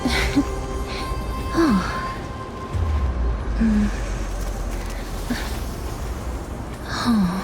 Oh. Oh.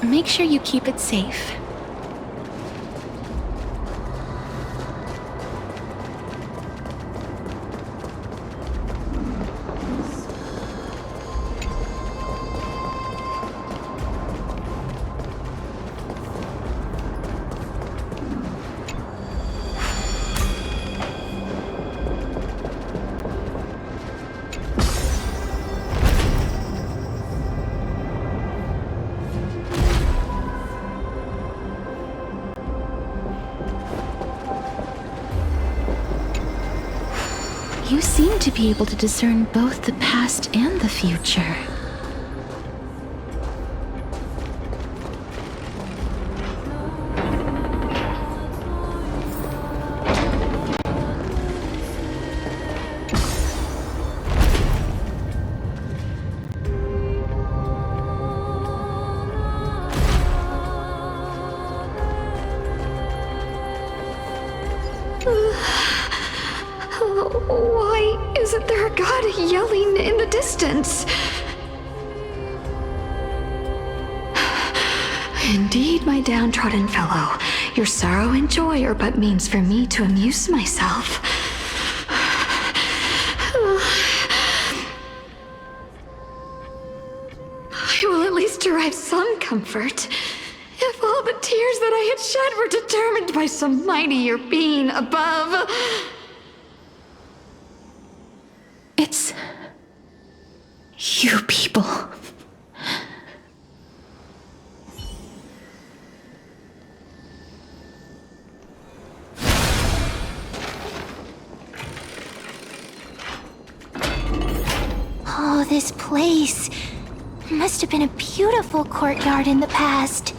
Make sure you keep it safe. You seem to be able to discern both the past and the future. Why isn't there a god yelling in the distance? Indeed, my downtrodden fellow, your sorrow and joy are but means for me to amuse myself. I will at least derive some comfort. If all the tears that I had shed were determined by some mightier being above. It's you people. Oh, this place must have been a beautiful courtyard in the past.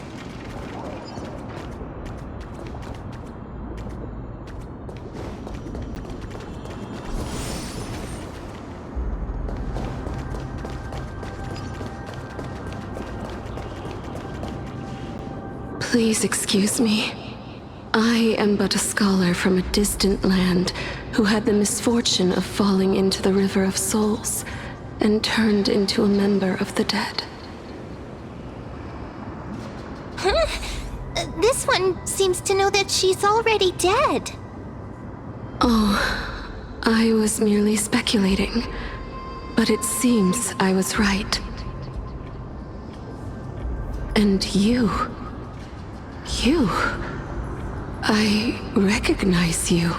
Please excuse me. I am but a scholar from a distant land who had the misfortune of falling into the River of Souls and turned into a member of the dead. This one seems to know that she's already dead. Oh, I was merely speculating, but it seems I was right. And you, I recognize you.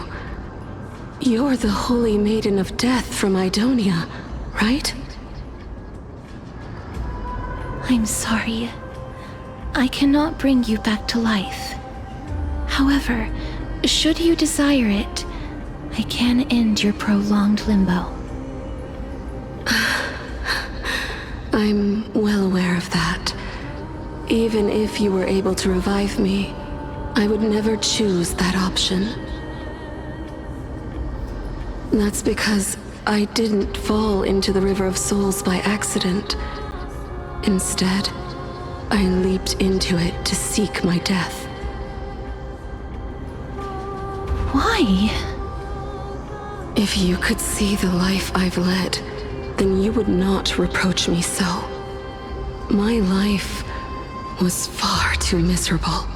You're the Holy Maiden of Death from Idonia, right? I'm sorry. I cannot bring you back to life. However, should you desire it, I can end your prolonged limbo. I'm well aware of that. Even if you were able to revive me, I would never choose that option. That's because I didn't fall into the River of Souls by accident. Instead, I leaped into it to seek my death. Why? If you could see the life I've led, then you would not reproach me so. My life was far too miserable.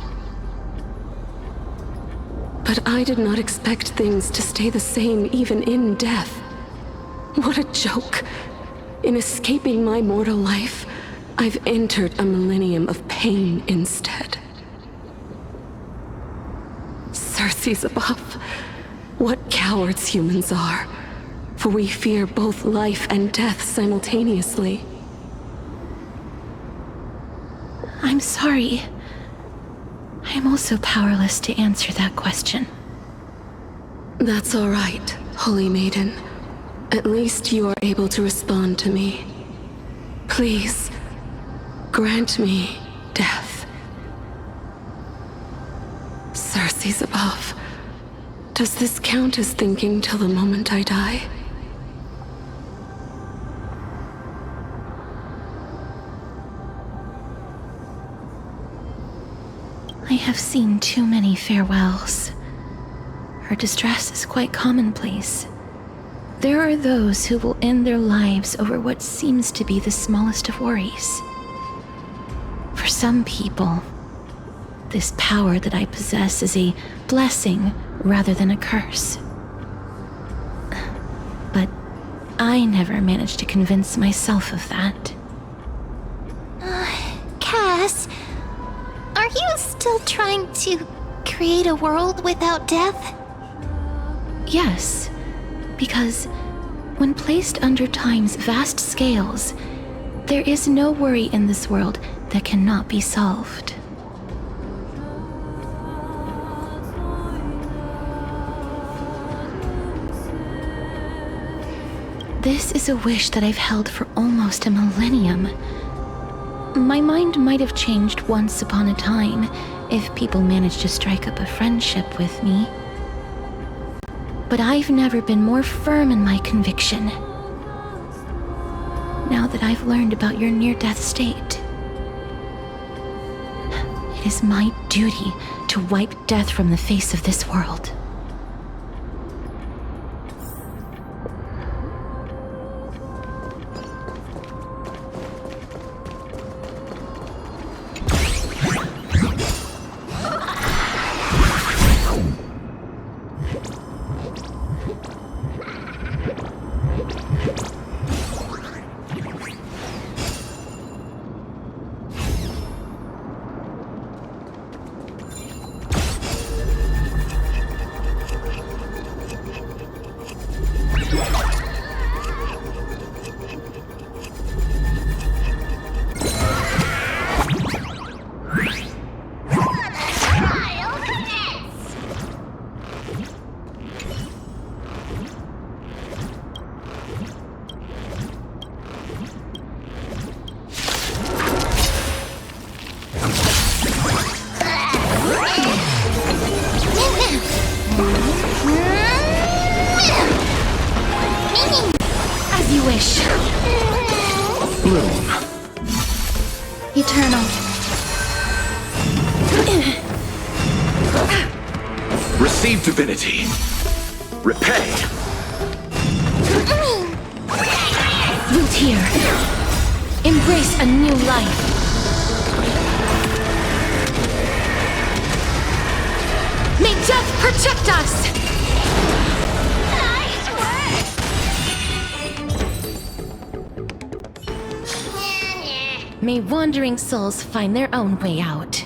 But I did not expect things to stay the same even in death. What a joke. In escaping my mortal life, I've entered a millennium of pain instead. Circe's above. What cowards humans are, for we fear both life and death simultaneously. I'm sorry. I'm also powerless to answer that question. That's all right, Holy Maiden. At least you are able to respond to me. Please, grant me death. Circe's above. Does this count as thinking till the moment I die? I have seen too many farewells. Her distress is quite commonplace. There are those who will end their lives over what seems to be the smallest of worries. For some people, this power that I possess is a blessing rather than a curse. But I never managed to convince myself of that. Cass, are you still trying to create a world without death? Yes, because when placed under time's vast scales, there is no worry in this world that cannot be solved. This is a wish that I've held for almost a millennium. My mind might have changed once upon a time if people managed to strike up a friendship with me. But I've never been more firm in my conviction. Now that I've learned about your near-death state, it is my duty to wipe death from the face of this world. As you wish. Bloom. Eternal. ancient divinity. Repay. Root here. Embrace a new life. May death protect us! May wandering souls find their own way out.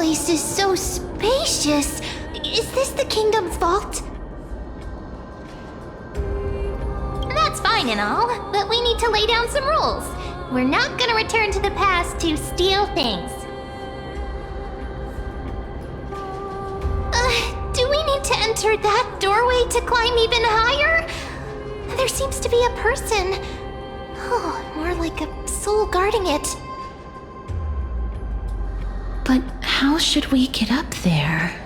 place is so spacious. Is this the kingdom's vault? That's fine and all, but we need to lay down some rules. We're not gonna return to the past to steal things. Do we need to enter that doorway to climb even higher? There seems to be a person. Oh, more like a soul guarding it. But how should we get up there?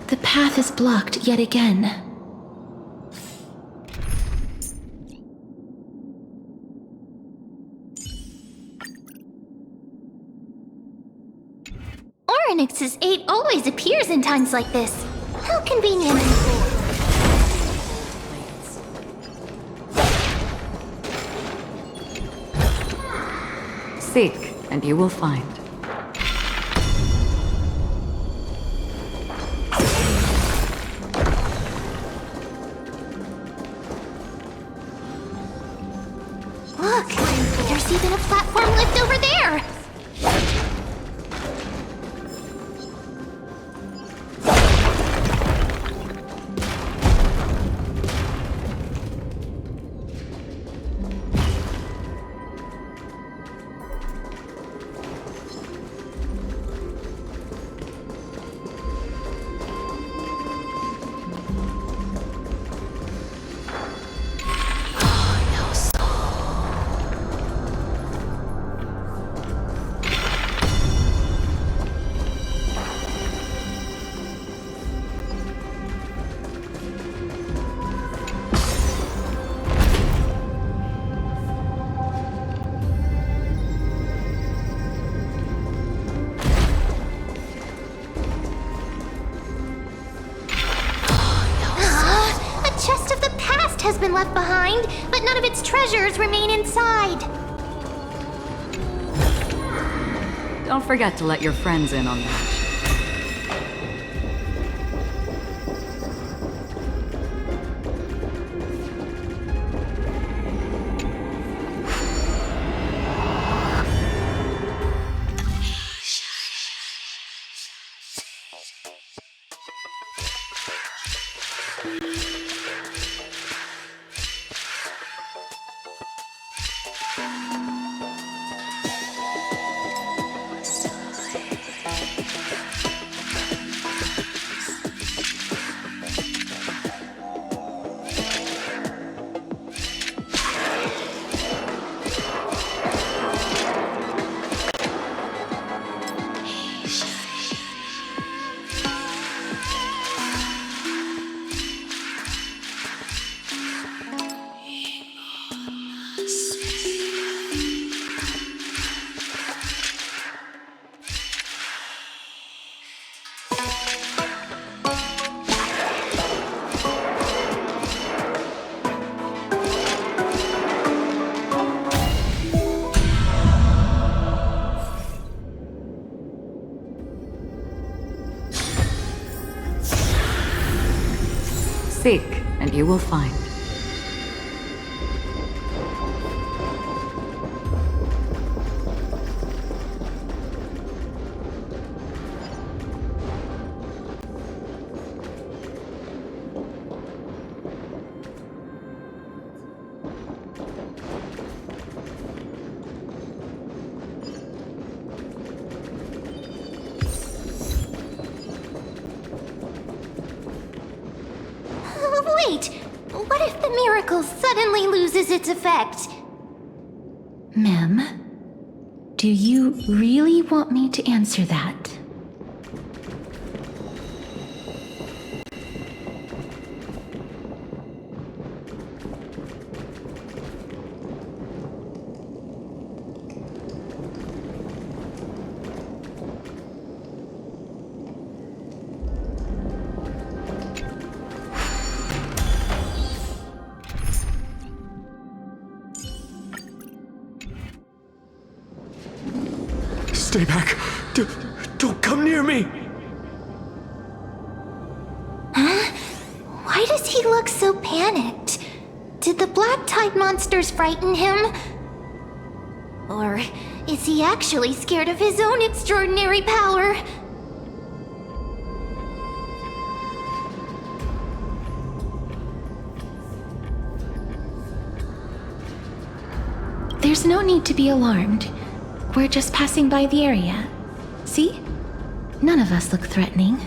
The path is blocked yet again. Orynyx's 8 always appears in times like this. How convenient. Seek, and you will find. Look, there's even a platform lift over there. Has been left behind, but none of its treasures remain inside. Don't forget to let your friends in on that. Seek, and you will find. Wait! What if the miracle suddenly loses its effect? Mem, do you really want me to answer that? Stay back. Don't come near me. Why does he look so panicked? Did the black tide monsters frighten him? Or is he actually scared of his own extraordinary power? There's no need to be alarmed. We're just passing by the area. See? None of us look threatening.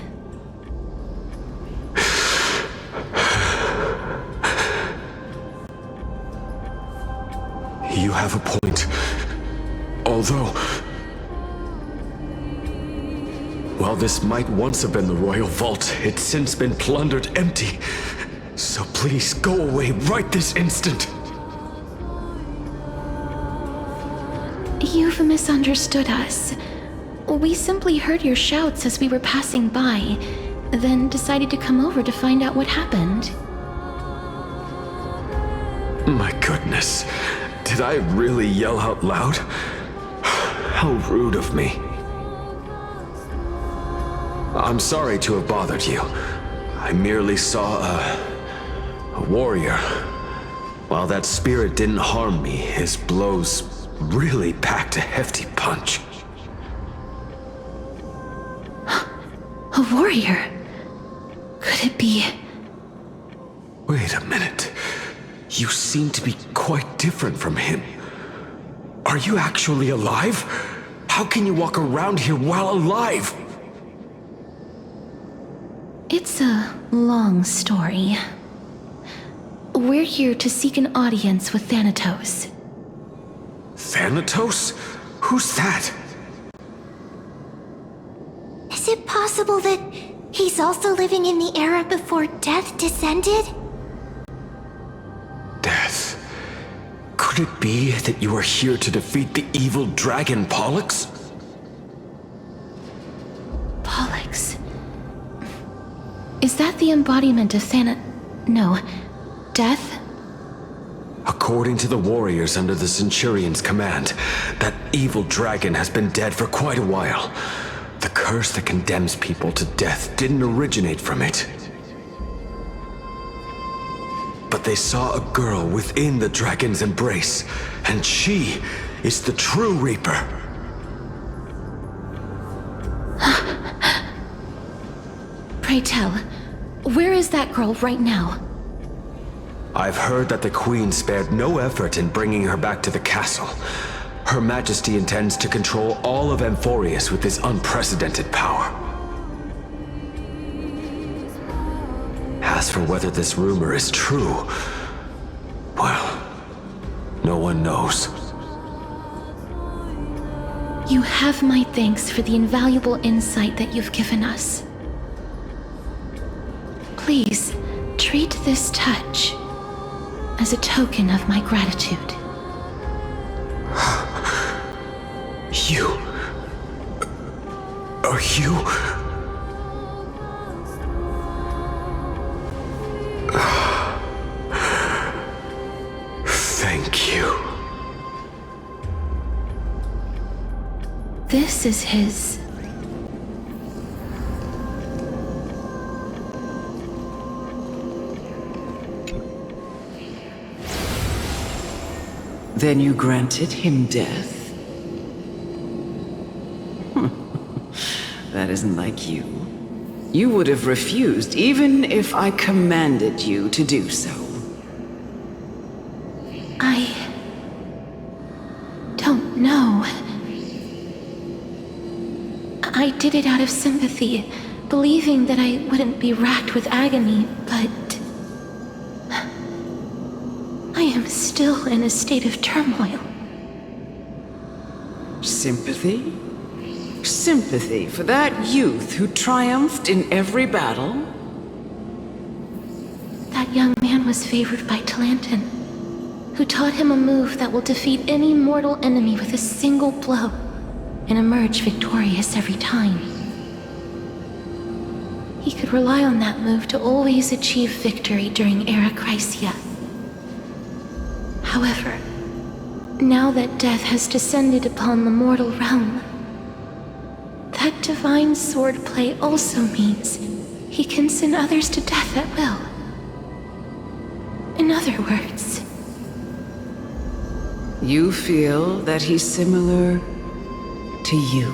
You have a point. Although... while this might once have been the royal vault, it's since been plundered empty. So please, go away right this instant. You've misunderstood us. We simply heard your shouts as we were passing by, then decided to come over to find out what happened. My goodness. Did I really yell out loud? How rude of me. I'm sorry to have bothered you. I merely saw a warrior. While that spirit didn't harm me, his blows really packed a hefty punch. A warrior? Could it be... Wait a minute. You seem to be quite different from him. Are you actually alive? How can you walk around here while alive? It's a long story. We're here to seek an audience with Thanatos. Thanatos? Who's that? Is it possible that he's also living in the era before death descended? Death? Could it be that you are here to defeat the evil dragon Pollux? Pollux. Is that the embodiment of No. Death? According to the warriors under the Centurion's command, that evil dragon has been dead for quite a while. The curse that condemns people to death didn't originate from it. But they saw a girl within the dragon's embrace, and she is the true Reaper. Pray tell, where is that girl right now? I've heard that the Queen spared no effort in bringing her back to the castle. Her Majesty intends to control all of Amphorius with his unprecedented power. As for whether this rumor is true, well, no one knows. You have my thanks for the invaluable insight that you've given us. Please, treat this touch as a token of my gratitude. You... are you... Thank you. This is his... Then you granted him death? That isn't like you. You would have refused even if I commanded you to do so. I don't know. I did it out of sympathy, believing that I wouldn't be racked with agony, but I am still in a state of turmoil. Sympathy? Sympathy for that youth who triumphed in every battle? That young man was favored by Talantin, who taught him a move that will defeat any mortal enemy with a single blow and emerge victorious every time. He could rely on that move to always achieve victory during Era Chrysia. However, now that death has descended upon the mortal realm, that divine swordplay also means he can send others to death at will. In other words, you feel that he's similar to you?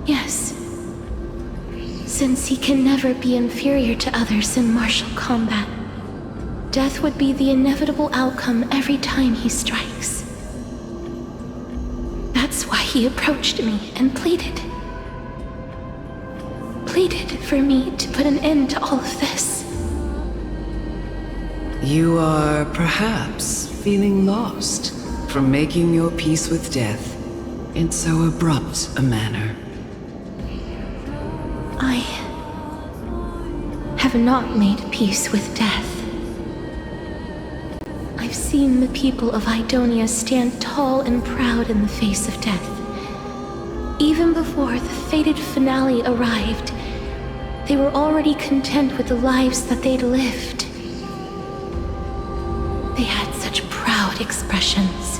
yes. Since he can never be inferior to others in martial combat, death would be the inevitable outcome every time he strikes. That's why he approached me and pleaded. Pleaded for me to put an end to all of this. You are perhaps feeling lost from making your peace with death in so abrupt a manner. I have not made peace with death. I've seen the people of Idonia stand tall and proud in the face of death. Even before the fated finale arrived, they were already content with the lives that they'd lived. They had such proud expressions.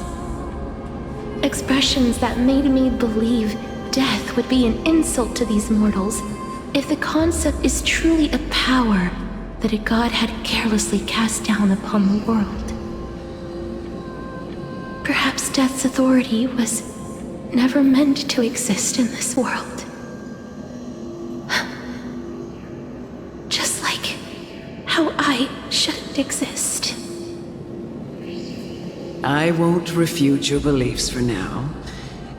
Expressions that made me believe death would be an insult to these mortals if the concept is truly a power that a god had carelessly cast down upon the world. Perhaps death's authority was never meant to exist in this world. Just like how I shouldn't exist. I won't refute your beliefs for now,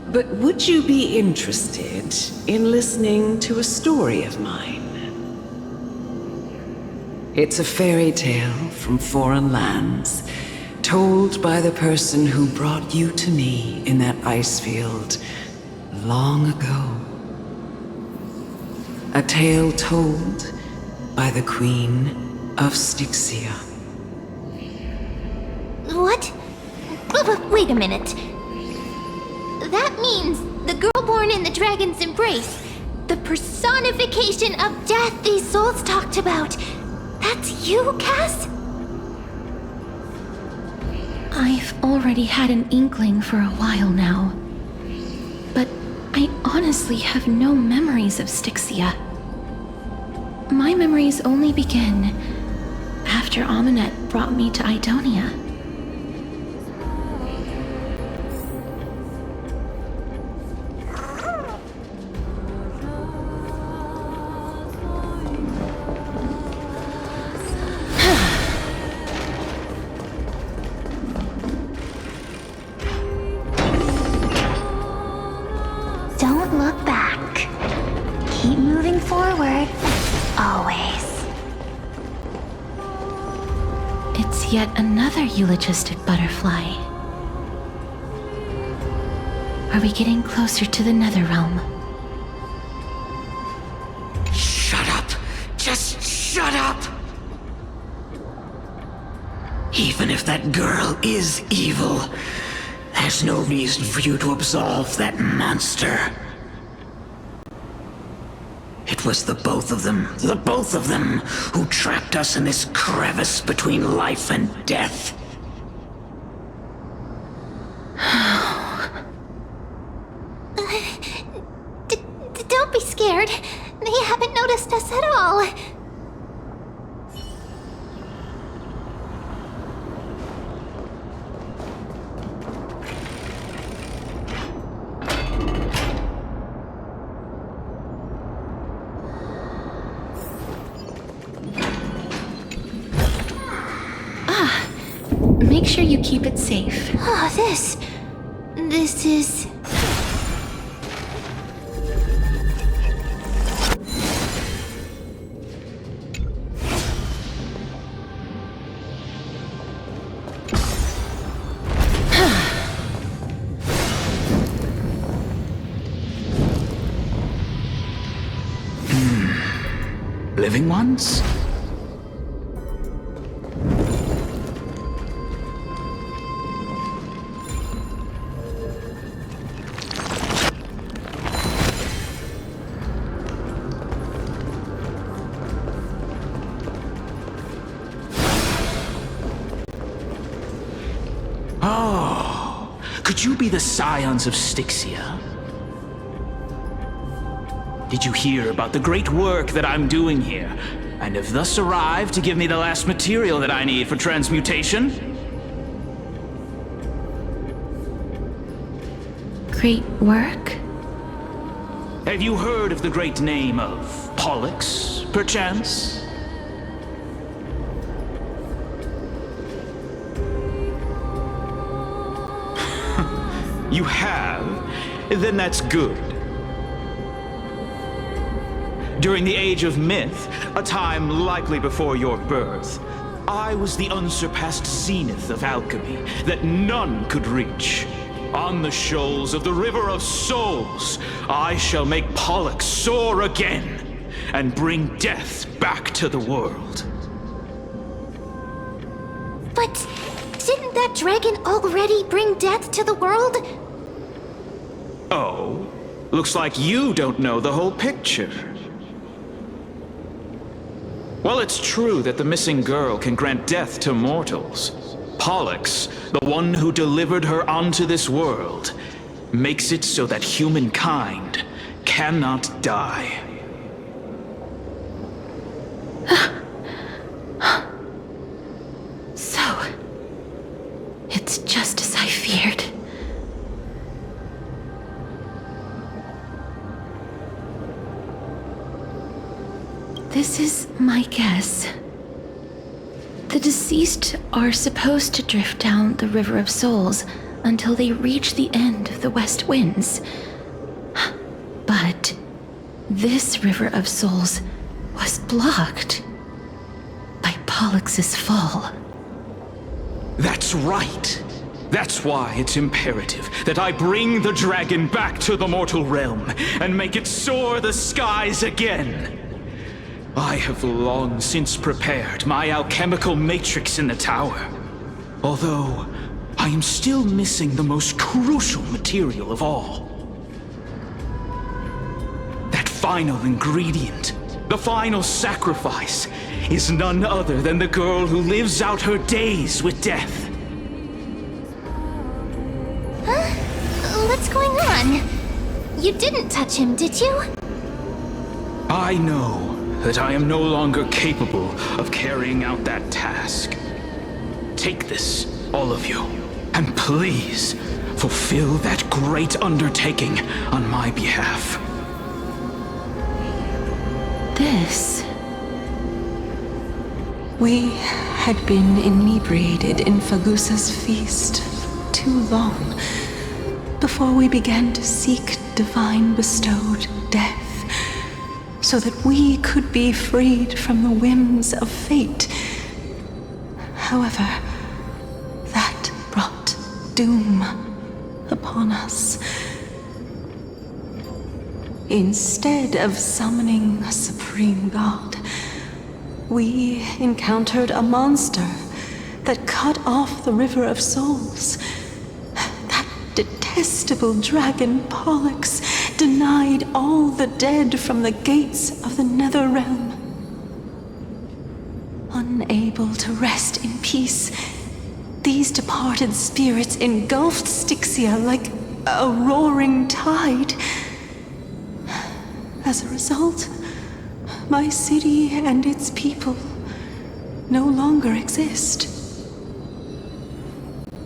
but would you be interested in listening to a story of mine? It's a fairy tale from foreign lands, told by the person who brought you to me in that ice field long ago. A tale told by the Queen of Styxia. What? Wait a minute. That means the girl born in the dragon's embrace, the personification of death these souls talked about. That's you, Cass? I've already had an inkling for a while now. But I honestly have no memories of Styxia. My memories only begin after Aminet brought me to Idonia. Don't look back. Keep moving forward. Always. It's yet another eulogistic butterfly. Are we getting closer to the Netherrealm? Shut up! Just shut up! Even if that girl is evil, there's no reason for you to absolve that monster. It was the both of them, who trapped us in this crevice between life and death. Don't be scared. They haven't noticed us at all. make sure you keep it safe. Oh, this is... Living ones? Oh, could you be the scions of Styxia? Did you hear about the great work that I'm doing here, and have thus arrived to give me the last material that I need for transmutation? Great work? Have you heard of the great name of Pollux, perchance? You have? Then that's good. During the Age of Myth, a time likely before your birth, I was the unsurpassed zenith of alchemy that none could reach. On the shoals of the River of Souls, I shall make Pollux soar again and bring death back to the world. But didn't that dragon already bring death to the world? Oh, looks like you don't know the whole picture. Well, it's true that the missing girl can grant death to mortals. Pollux, the one who delivered her onto this world, makes it so that humankind cannot die. So, it's just as I feared. This is my guess. The deceased are supposed to drift down the River of Souls until they reach the end of the West Winds. But this River of Souls was blocked by Pollux's fall. That's right. That's why it's imperative that I bring the dragon back to the mortal realm and make it soar the skies again. I have long since prepared my alchemical matrix in the tower. Although, I am still missing the most crucial material of all. That final ingredient, the final sacrifice, is none other than the girl who lives out her days with death. Huh? What's going on? You didn't touch him, did you? I know that I am no longer capable of carrying out that task. Take this, all of you, and please fulfill that great undertaking on my behalf. This... We had been inebriated in Fagusa's feast too long before we began to seek divine bestowed death, so that we could be freed from the whims of fate. However, that brought doom upon us. Instead of summoning a supreme god, we encountered a monster that cut off the River of Souls. That detestable dragon Pollux denied all the dead from the gates of the nether realm. Unable to rest in peace, these departed spirits engulfed Styxia like a roaring tide. As a result, my city and its people no longer exist.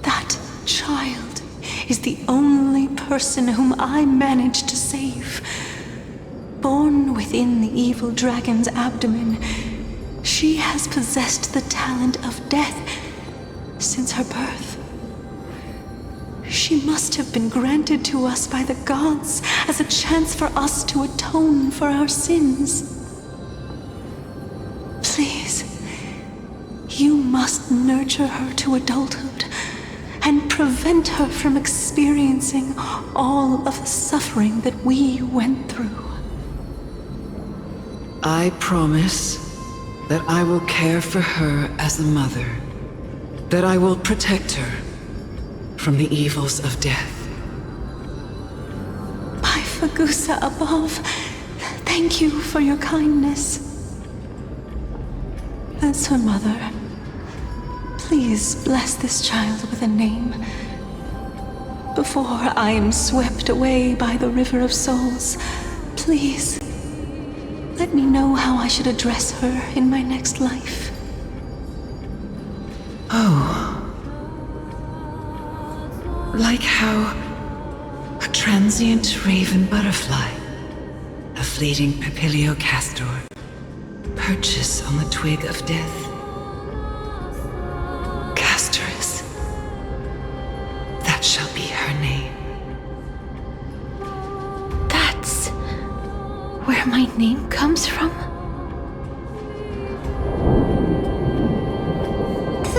That child is the only person whom I managed to save. Born within the evil dragon's abdomen, she has possessed the talent of death since her birth. She must have been granted to us by the gods as a chance for us to atone for our sins. Please, you must nurture her to adulthood and prevent her from experiencing all of the suffering that we went through. I promise that I will care for her as a mother, that I will protect her from the evils of death. By Fagusa above, thank you for your kindness. As her mother, please bless this child with a name before I am swept away by the River of Souls. Please, let me know how I should address her in my next life. Oh. Like how a transient raven butterfly, a fleeting papilio castor, perches on the twig of death. Castorus. That shall be her name. That's where my name comes from?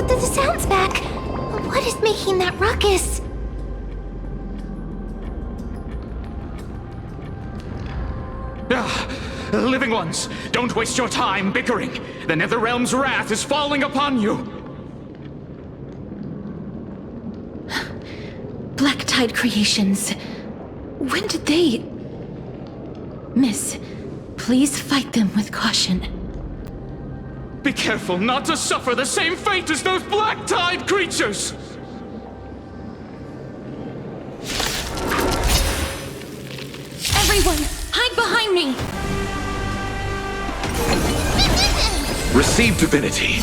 The sound's back. What is making that ruckus? Living ones, don't waste your time bickering. The Netherrealm's wrath is falling upon you. Black Tide creations. When did they... Miss, please fight them with caution. Be careful not to suffer the same fate as those Black Tide creatures! Everyone, hide behind me! Receive divinity.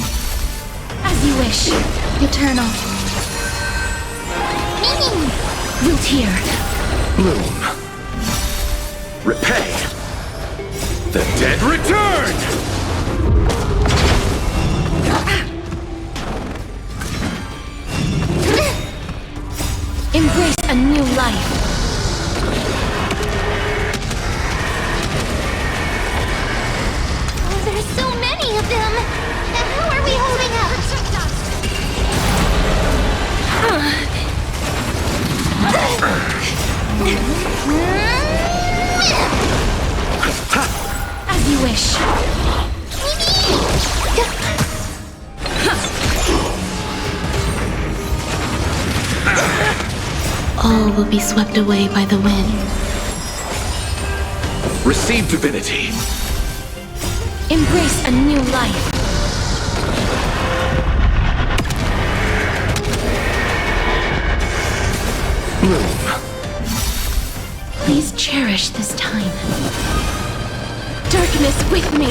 As you wish, Eternal. Root here. Bloom. Repay. The dead return! Embrace a new life. Oh, there's so many of them. How are we holding up? As you wish. All will be swept away by the wind. Receive divinity. Embrace a new life. Bloom. Please cherish this time. Darkness with me.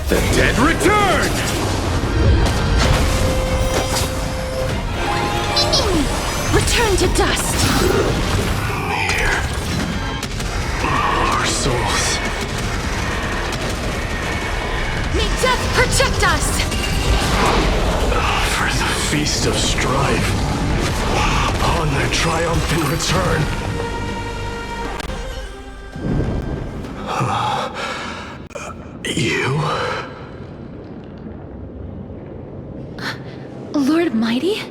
The dead return! Return to dust. Here. Our souls. May death protect us. For the feast of strife. Upon their triumphant return. You? Lord Mighty?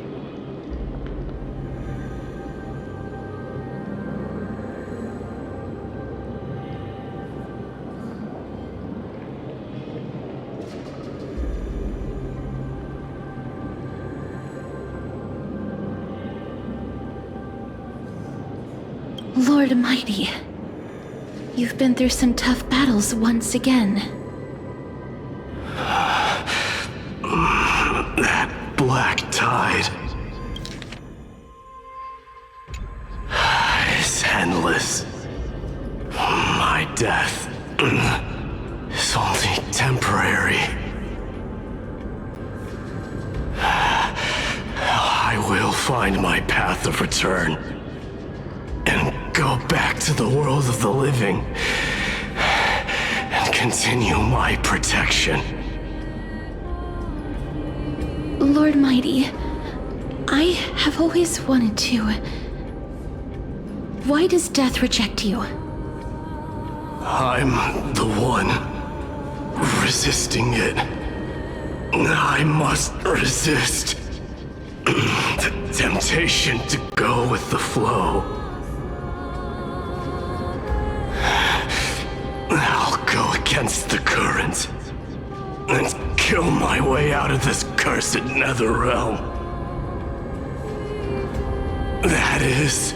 Lord Mighty, you've been through some tough battles once again. That black tide is endless. My death is only temporary. I will find my path of return and go back to the world of the living and continue my protection. Lord Mighty, I have always wanted to. Why does death reject you? I'm the one resisting it. I must resist the temptation to go with the flow. I'll go against the current and kill my way out of this cursed nether realm. That is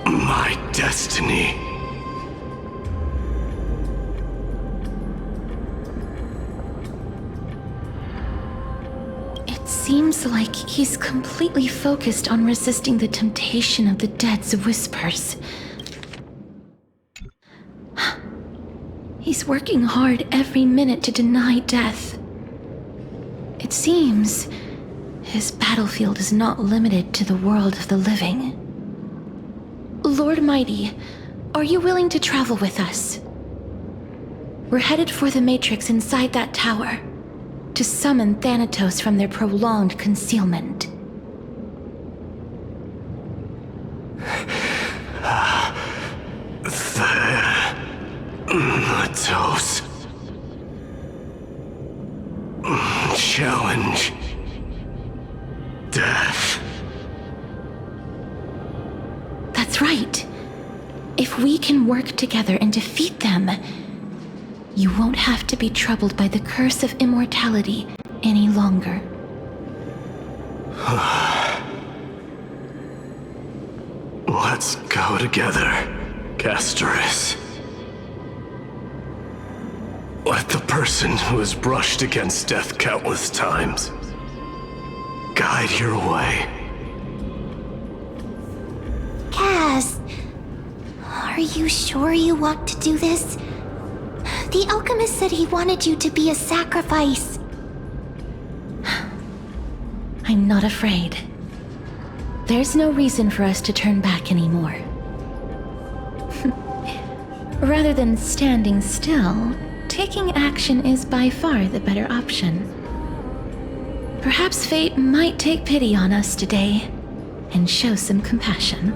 my destiny. It seems like he's completely focused on resisting the temptation of the dead's whispers. He's working hard every minute to deny death. It seems his battlefield is not limited to the world of the living. Lord Mighty, are you willing to travel with us? We're headed for the Matrix inside that tower, to summon Thanatos from their prolonged concealment. Thanatos. Challenge. Death. That's right. If we can work together and defeat them, you won't have to be troubled by the curse of immortality any longer. Let's go together, Castorus. Let the person who has brushed against death countless times guide your way. Cass, are you sure you want to do this? The alchemist said he wanted you to be a sacrifice. I'm not afraid. There's no reason for us to turn back anymore. Rather than standing still, taking action is by far the better option. Perhaps fate might take pity on us today and show some compassion.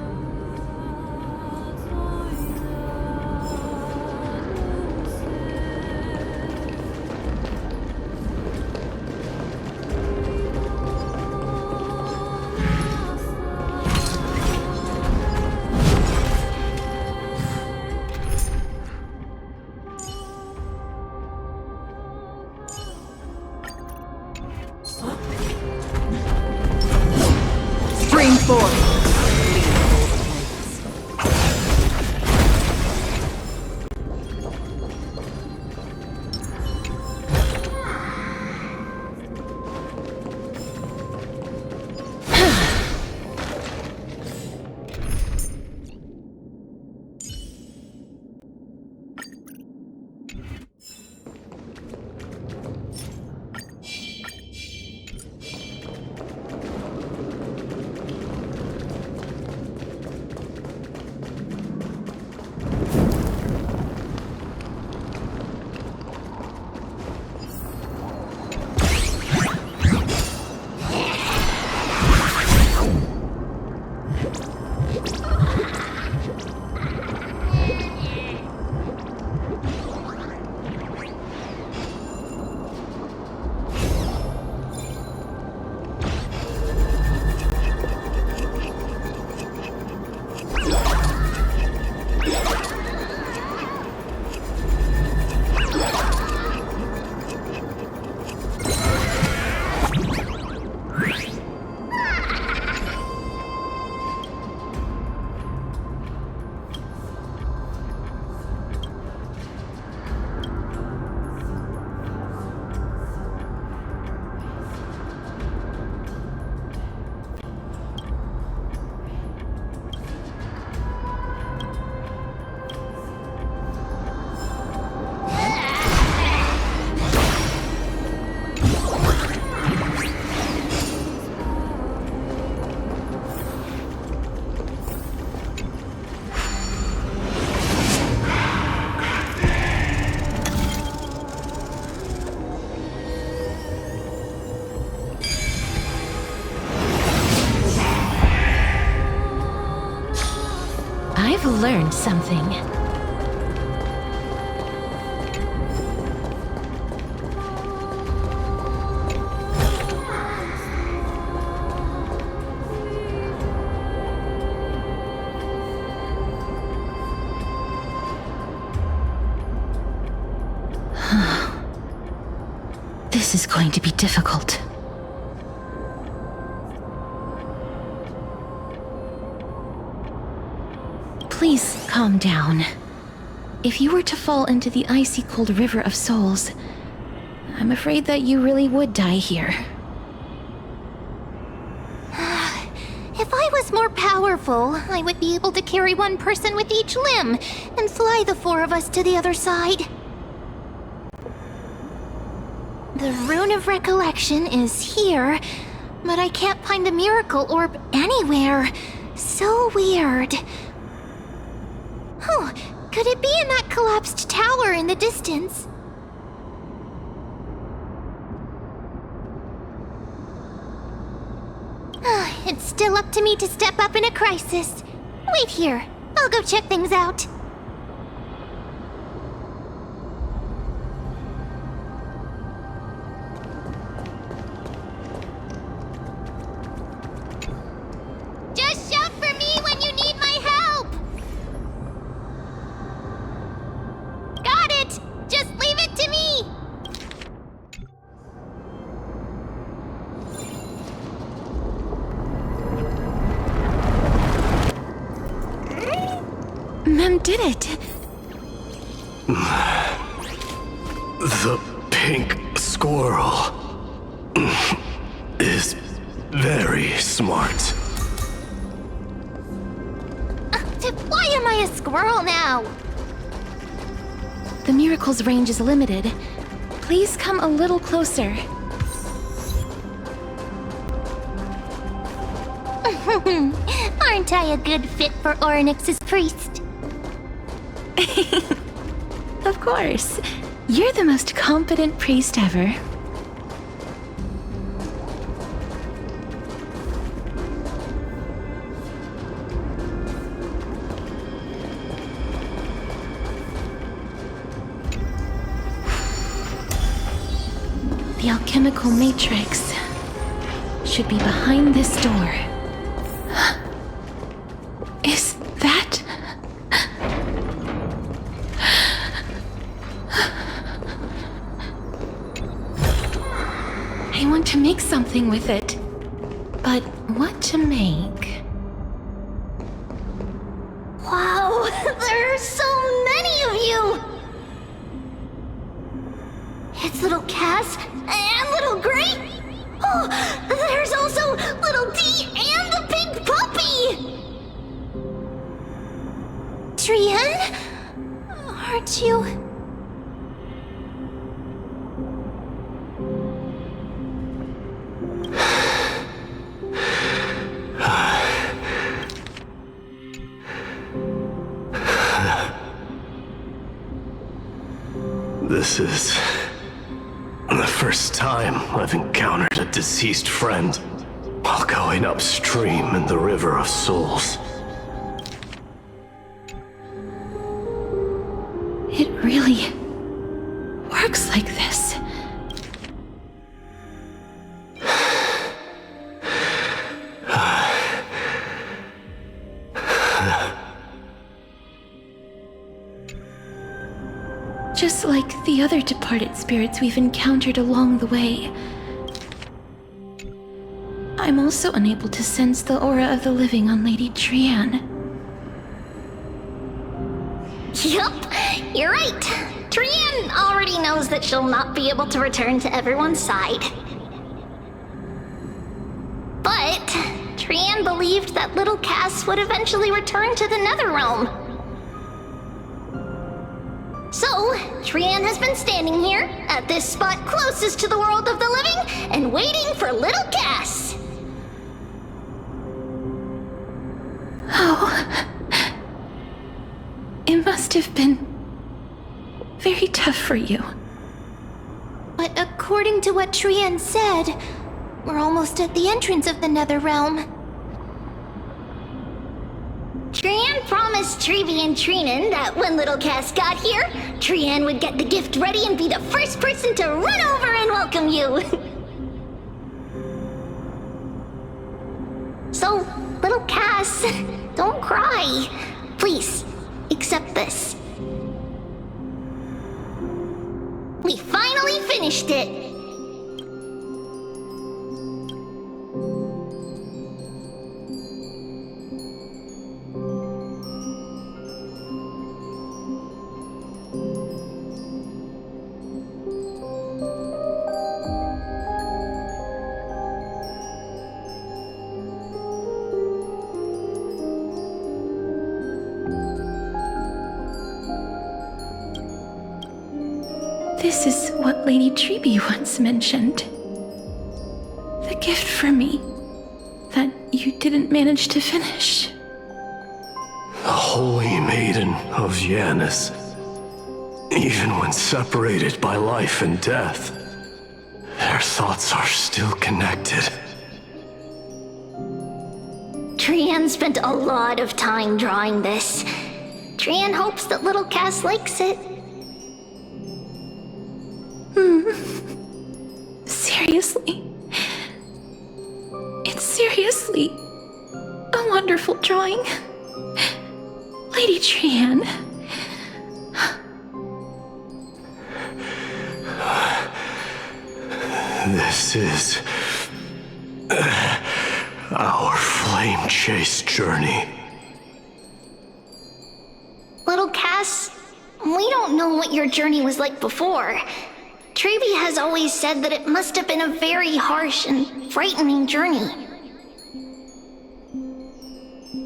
Spring forth! I've learned something. This is going to be difficult. Please calm down. If you were to fall into the icy cold river of souls, I'm afraid that you really would die here. If I was more powerful, I would be able to carry one person with each limb and fly the four of us to the other side. The Rune of Recollection is here, but I can't find the miracle orb anywhere. So weird. Oh, could it be in that collapsed tower in the distance? It's still up to me to step up in a crisis. Wait here. I'll go check things out. Just shout for me when you need my help! Got it! Just leave it to me! Mem did it! The pink squirrel is very smart. Why am I a squirrel now? The miracle's range is limited. Please come a little closer. Aren't I a good fit for Ornyx's priest? Of course. You're the most competent priest ever. The alchemical matrix should be behind this door. Is that... I want to make something with it. But what to make? Wow, there are so many of you! It's little Cass and little Gray. Oh, there's also little D and the pink puppy! Trian? Aren't you... This is the first time I've encountered a deceased friend while going upstream in the River of Souls. It really works like this. Just like the other departed spirits we've encountered along the way. I'm also unable to sense the aura of the living on Lady Trian. Yup, you're right. Trian already knows that she'll not be able to return to everyone's side. But Trian believed that little Cass would eventually return to the Netherrealm. So, Trian has been standing here, at this spot closest to the world of the living, and waiting for little Cass. Oh. It must have been very tough for you. But according to what Trian said, we're almost at the entrance of the Netherrealm. Trian promised Trevi and Trinan that when little Cass got here, Trian would get the gift ready and be the first person to run over and welcome you. So, little Cass, don't cry. Please, accept this. We finally finished it. This is what Lady Treeby once mentioned. The gift for me that you didn't manage to finish. The Holy Maiden of Yanis. Even when separated by life and death, their thoughts are still connected. Trian spent a lot of time drawing this. Trian hopes that little Cass likes it. Seriously? It's seriously a wonderful drawing. Lady Trian. This is our flame chase journey. Little Cass, we don't know what your journey was like before. Trevi has always said that it must have been a very harsh and frightening journey.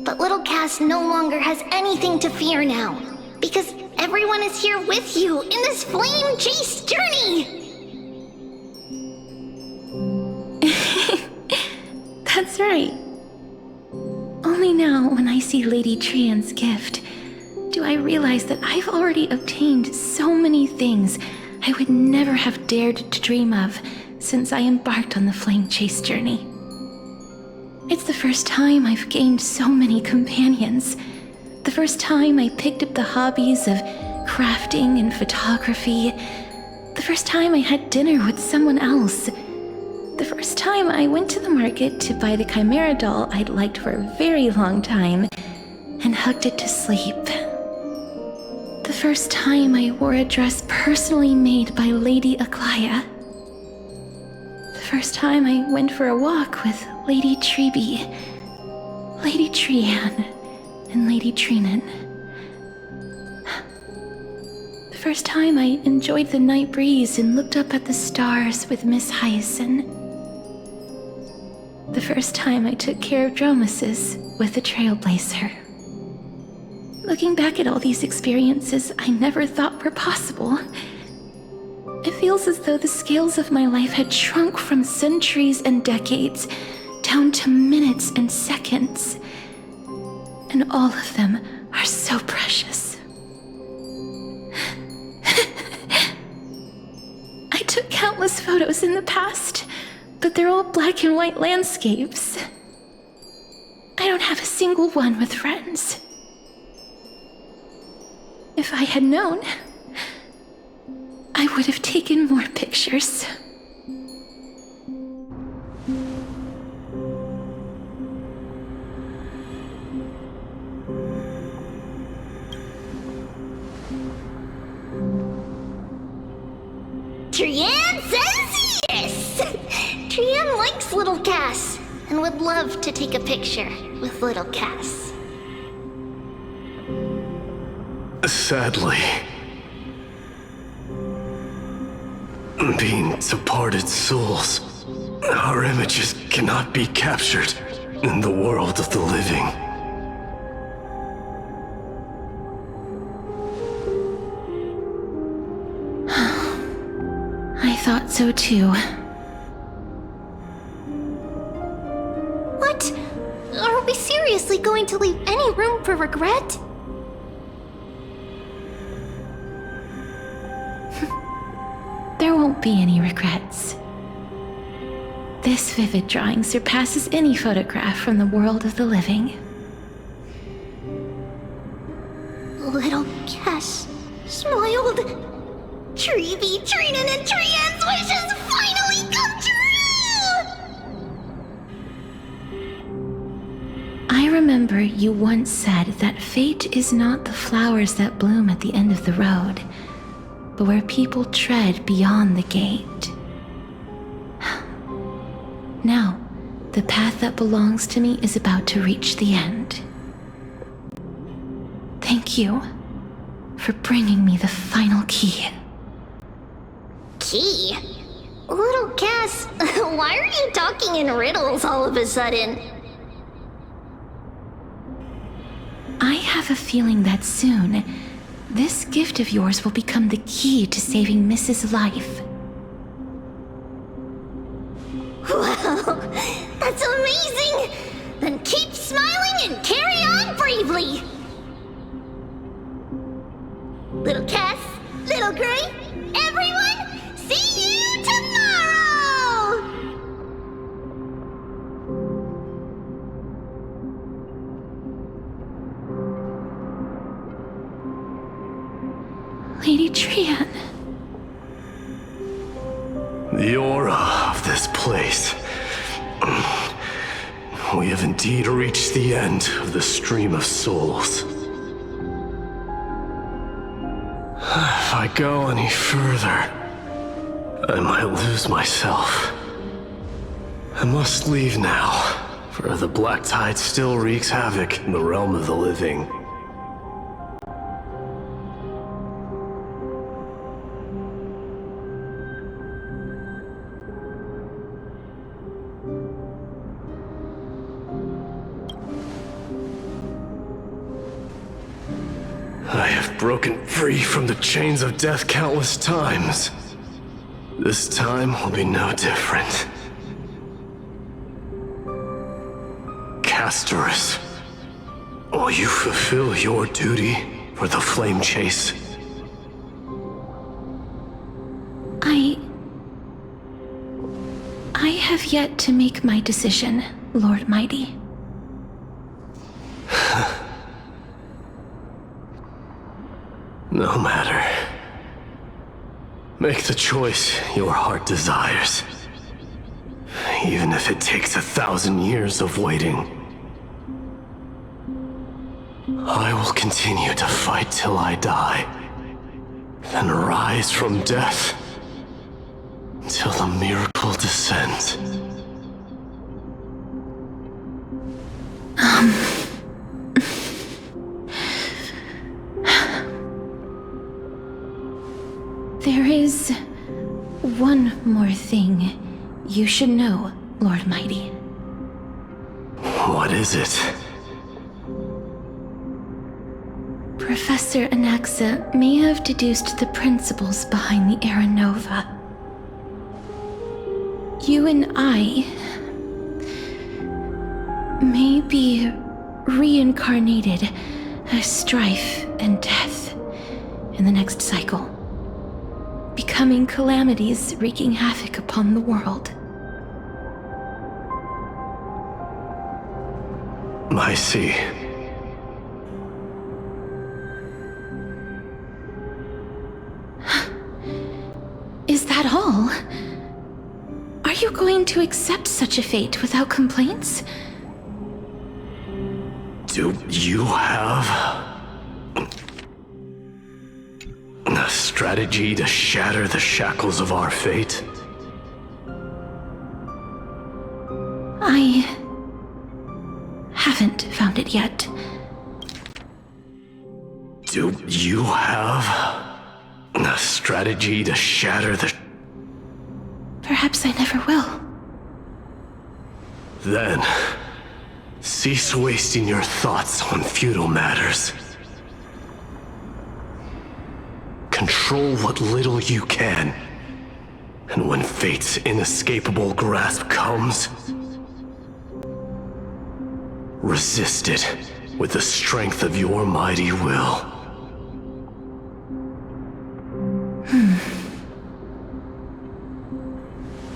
But little Cass no longer has anything to fear now, because everyone is here with you in this flame chase journey! That's right. Only now, when I see Lady Trian's gift, do I realize that I've already obtained so many things I would never have dared to dream of since I embarked on the flame chase journey. It's the first time I've gained so many companions. The first time I picked up the hobbies of crafting and photography. The first time I had dinner with someone else. The first time I went to the market to buy the Chimera doll I'd liked for a very long time and hugged it to sleep. The first time I wore a dress personally made by Lady Aglaya. The first time I went for a walk with Lady Treeby, Lady Trian, and Lady Trinan. The first time I enjoyed the night breeze and looked up at the stars with Miss Hyacinth. The first time I took care of Dromesis with the Trailblazer. Looking back at all these experiences I never thought were possible, it feels as though the scales of my life had shrunk from centuries and decades down to minutes and seconds. And all of them are so precious. I took countless photos in the past, but they're all black and white landscapes. I don't have a single one with friends. If I had known, I would have taken more pictures. Trian says yes! Trian likes little Cass and would love to take a picture with little Cass. Sadly, being departed souls, our images cannot be captured in the world of the living. I thought so too. What? Are we seriously going to leave any room for regret? There won't be any regrets. This vivid drawing surpasses any photograph from the world of the living. Treevee, Trinan, and Trian's wishes finally come true! I remember you once said that fate is not the flowers that bloom at the end of the road, but where people tread beyond the gate. Now, the path that belongs to me is about to reach the end. Thank you for bringing me the final key. Key? Little Cass, why are you talking in riddles all of a sudden? I have a feeling that soon, this gift of yours will become the key to saving Mrs. Life. Wow, that's amazing! Then keep smiling and carry on bravely! Little Cass, Little Gray, everyone, see you tomorrow! Lady Trian. The aura of this place. We have indeed reached the end of the stream of souls. If I go any further, I might lose myself. I must leave now, for the black tide still wreaks havoc in the realm of the living. I have broken free from the chains of death countless times. This time will be no different. Castorus, will you fulfill your duty for the flame chase? I have yet to make my decision, Lord Mighty. No matter. Make the choice your heart desires. Even if it takes 1,000 years of waiting. I will continue to fight till I die. Then rise from death till the miracle descends. There is one more thing you should know, Lord Mighty. What is it? Professor Anaxa may have deduced the principles behind the Era Nova. You and I may be reincarnated as strife and death in the next cycle, becoming calamities wreaking havoc upon the world. I see. Is that all? Are you going to accept such a fate without complaints? Do you have a strategy to shatter the shackles of our fate? I haven't found it yet. Do you have a strategy to shatter the... Perhaps I never will. Then, cease wasting your thoughts on futile matters. Control what little you can. And when fate's inescapable grasp comes, resist it with the strength of your mighty will.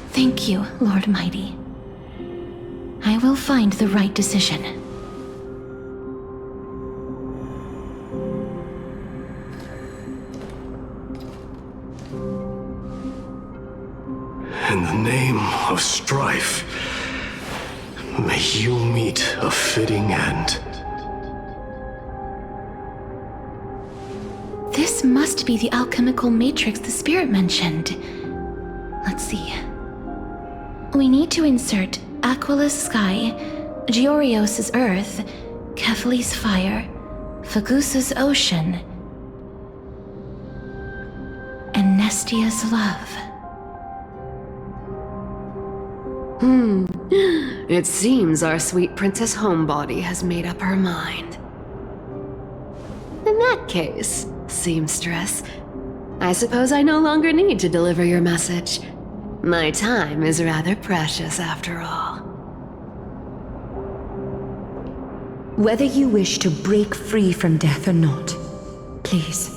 Thank you, Lord Mighty. I will find the right decision. in the name of strife, may you meet a fitting end. This must be the alchemical matrix the spirit mentioned. Let's see. We need to insert Aquila's sky, Giorios' earth, Kefali's fire, Fagusa's ocean, and Nestia's love. It seems our sweet Princess Homebody has made up her mind. In that case, seamstress, I suppose I no longer need to deliver your message. My time is rather precious after all. Whether you wish to break free from death or not, please,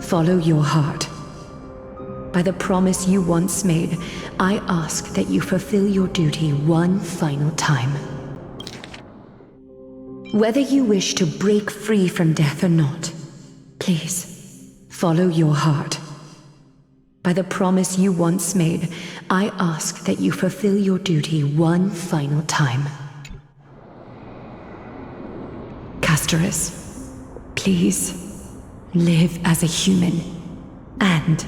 follow your heart. By the promise you once made, I ask that you fulfill your duty one final time. Whether you wish to break free from death or not, please, follow your heart. By the promise you once made, I ask that you fulfill your duty one final time. Castorus, please, live as a human, and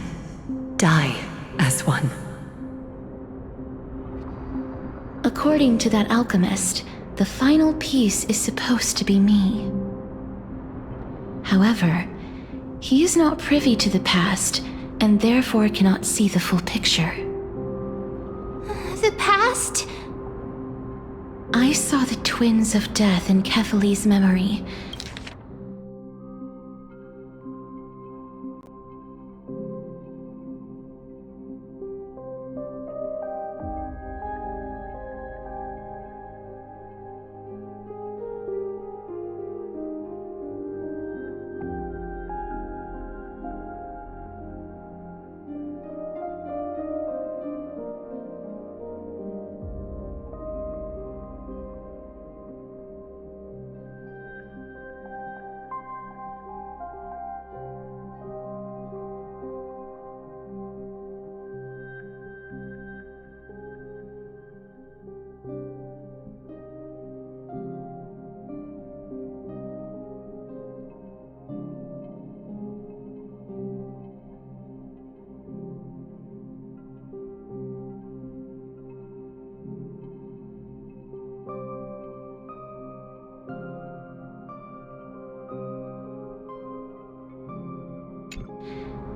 die as one. According to that alchemist, the final piece is supposed to be me. However, he is not privy to the past, and therefore cannot see the full picture. The past? I saw the twins of death in Kefali's memory.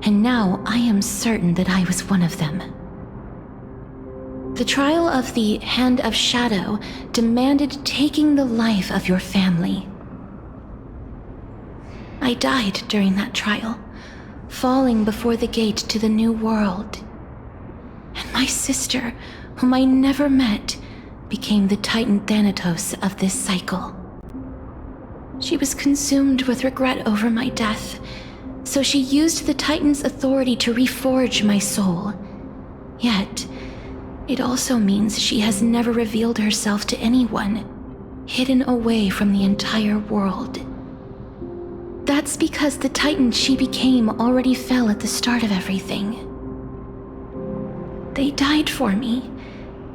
And now I am certain that I was one of them. The trial of the Hand of Shadow demanded taking the life of your family. I died during that trial, falling before the gate to the new world. And my sister, whom I never met, became the Titan Thanatos of this cycle. She was consumed with regret over my death, so she used the Titan's authority to reforge my soul. Yet, it also means she has never revealed herself to anyone, hidden away from the entire world. That's because the Titan she became already fell at the start of everything. They died for me,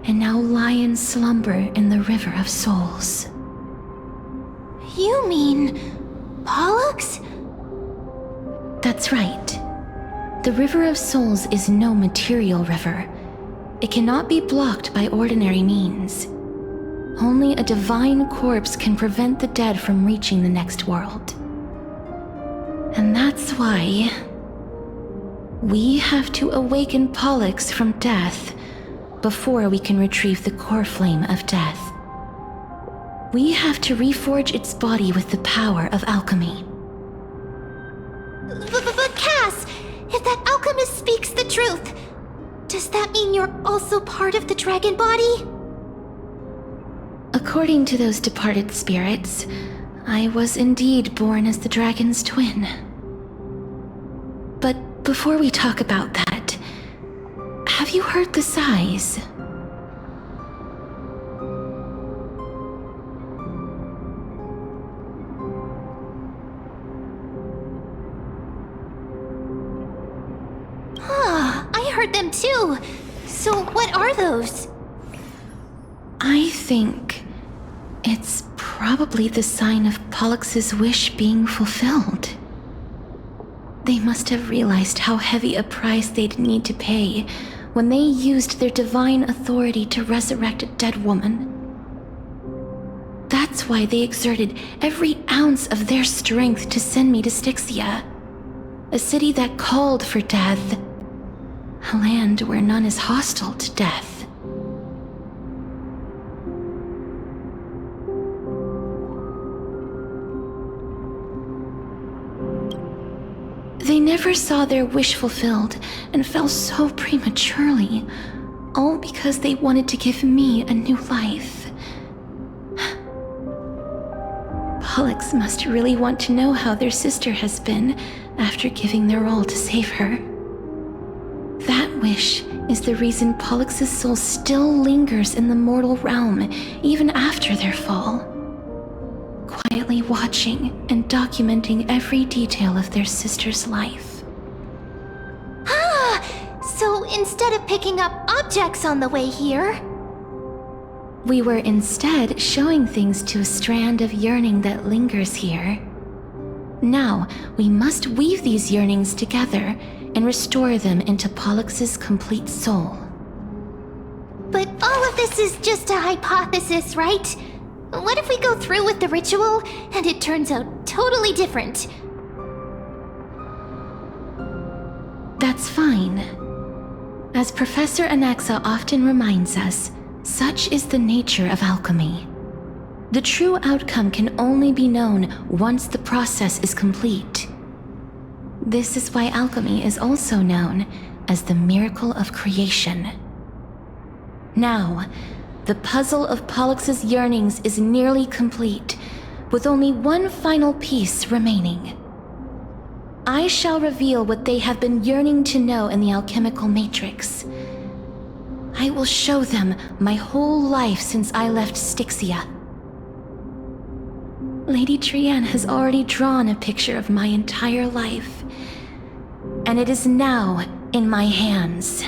and now lie in slumber in the River of Souls. You mean Pollux? That's right. The River of Souls is no material river. It cannot be blocked by ordinary means. Only a divine corpse can prevent the dead from reaching the next world. And that's why we have to awaken Pollux from death before we can retrieve the core flame of death. We have to reforge its body with the power of alchemy. But Cass, if that alchemist speaks the truth, does that mean you're also part of the dragon body? According to those departed spirits, I was indeed born as the dragon's twin. But before we talk about that, have you heard the sighs? I heard them too. So what are those? I think it's probably the sign of Pollux's wish being fulfilled. They must have realized how heavy a price they'd need to pay when they used their divine authority to resurrect a dead woman. That's why they exerted every ounce of their strength to send me to Styxia, a city that called for death, a land where none is hostile to death. They never saw their wish fulfilled and fell so prematurely, all because they wanted to give me a new life. Pollux must really want to know how their sister has been after giving their all to save her. That wish is the reason Pollux's soul still lingers in the mortal realm even after their fall, quietly watching and documenting every detail of their sister's life. So instead of picking up objects on the way here, we were instead showing things to a strand of yearning that lingers here. Now, we must weave these yearnings together and restore them into Pollux's complete soul. but all of this is just a hypothesis, right? What if we go through with the ritual and it turns out totally different? That's fine. As Professor Anaxa often reminds us, such is the nature of alchemy. The true outcome can only be known once the process is complete. This is why alchemy is also known as the miracle of creation. Now, the puzzle of Pollux's yearnings is nearly complete, with only one final piece remaining. I shall reveal what they have been yearning to know in the alchemical matrix. I will show them my whole life since I left Styxia. Lady Trianne has already drawn a picture of my entire life, and it is now in my hands.